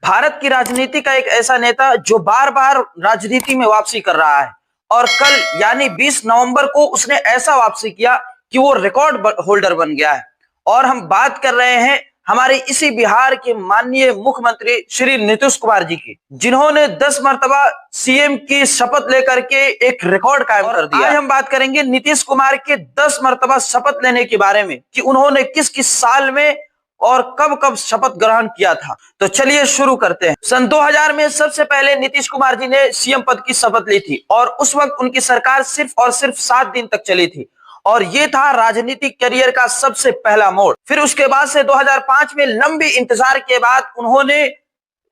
भारत की राजनीति का एक ऐसा नेता जो बार बार राजनीति में वापसी कर रहा है और कल यानी 20 नवंबर को उसने ऐसा वापसी किया कि वो रिकॉर्ड होल्डर बन गया है। और हम बात कर रहे हैं हमारे इसी बिहार के माननीय मुख्यमंत्री श्री नीतीश कुमार जी की, जिन्होंने 10 मर्तबा सीएम की शपथ लेकर के एक रिकॉर्ड कायम कर दिया। आज हम बात करेंगे नीतीश कुमार के 10 मर्तबा शपथ लेने के बारे में कि उन्होंने किस किस साल में और कब कब शपथ ग्रहण किया था। तो चलिए शुरू करते हैं। सन 2000 में सबसे पहले नीतीश कुमार जी ने सीएम पद की शपथ ली थी और उस वक्त उनकी सरकार सिर्फ और सिर्फ 7 दिन तक चली थी और ये था राजनीतिक करियर का सबसे पहला मोड़। फिर उसके बाद से 2005 में लंबी इंतजार के बाद उन्होंने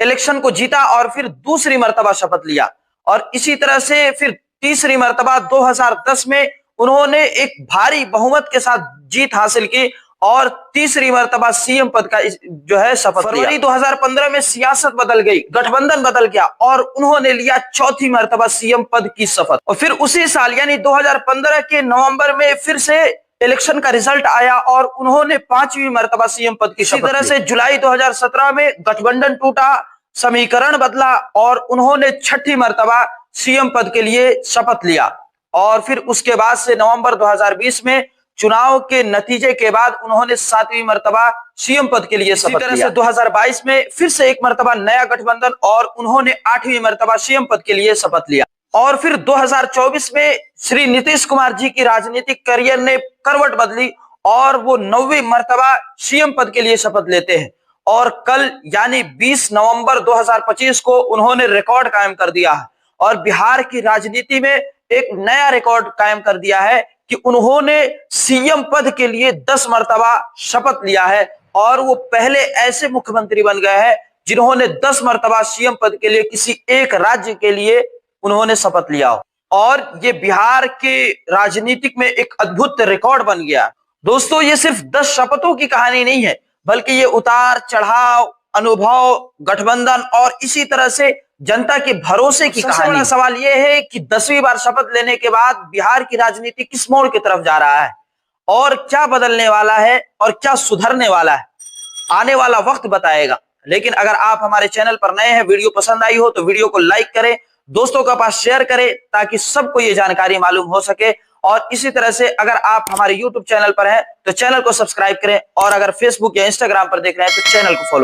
इलेक्शन को जीता और फिर दूसरी मर्तबा शपथ लिया और इसी तरह से फिर तीसरी मर्तबा 2010 में उन्होंने एक भारी बहुमत के साथ जीत हासिल की और तीसरी मर्तबा सीएम पद का जो है शपथ लिया। फरवरी 2015 में सियासत बदल गई, गठबंधन बदल गया और उन्होंने लिया चौथी मर्तबा सीएम पद की शपथ। और फिर उसी साल यानी 2015 के नवंबर में फिर से इलेक्शन का रिजल्ट आया और उन्होंने 5वीं मर्तबा सीएम पद की शपथ। इसी तरह से जुलाई 2017 में गठबंधन टूटा, समीकरण बदला और उन्होंने 6ठी मर्तबा सीएम पद के लिए शपथ लिया। और फिर उसके बाद से नवंबर 2020 में चुनाव के नतीजे के बाद उन्होंने 7वीं मर्तबा सीएम पद के लिए शपथ लिया। इसी तरह से 2022 में फिर से एक मर्तबा नया गठबंधन और उन्होंने 8वीं मर्तबा सीएम पद के लिए शपथ लिया। और फिर 2024 में श्री नीतीश कुमार जी की राजनीतिक करियर ने करवट बदली और वो 9वीं मर्तबा सीएम पद के लिए शपथ लेते हैं और कल यानी 20 नवंबर 2025 को उन्होंने रिकॉर्ड कायम कर दिया है और बिहार की राजनीति में एक नया रिकॉर्ड कायम कर दिया है कि उन्होंने सीएम पद के लिए 10 मर्तबा शपथ लिया है और वो पहले ऐसे मुख्यमंत्री बन गए हैं जिन्होंने 10 मर्तबा सीएम पद के लिए किसी एक राज्य के लिए उन्होंने शपथ लिया हो। और ये बिहार के राजनीतिक में एक अद्भुत रिकॉर्ड बन गया। दोस्तों, ये सिर्फ 10 शपथों की कहानी नहीं है, बल्कि ये उतार चढ़ाव, अनुभव, गठबंधन और इसी तरह से जनता के भरोसे की कहानी। सबसे बड़ा सवाल यह है कि 10वीं बार शपथ लेने के बाद बिहार की राजनीति किस मोड़ की तरफ जा रहा है और क्या बदलने वाला है और क्या सुधरने वाला है, आने वाला वक्त बताएगा। लेकिन अगर आप हमारे चैनल पर नए हैं, वीडियो पसंद आई हो तो वीडियो को लाइक करें, दोस्तों के पास शेयर करें ताकि सबको ये जानकारी मालूम हो सके। और इसी तरह से अगर आप हमारे YouTube चैनल पर हैं तो चैनल को सब्सक्राइब करें और अगर फेसबुक या इंस्टाग्राम पर देख रहे हैं तो चैनल को फॉलो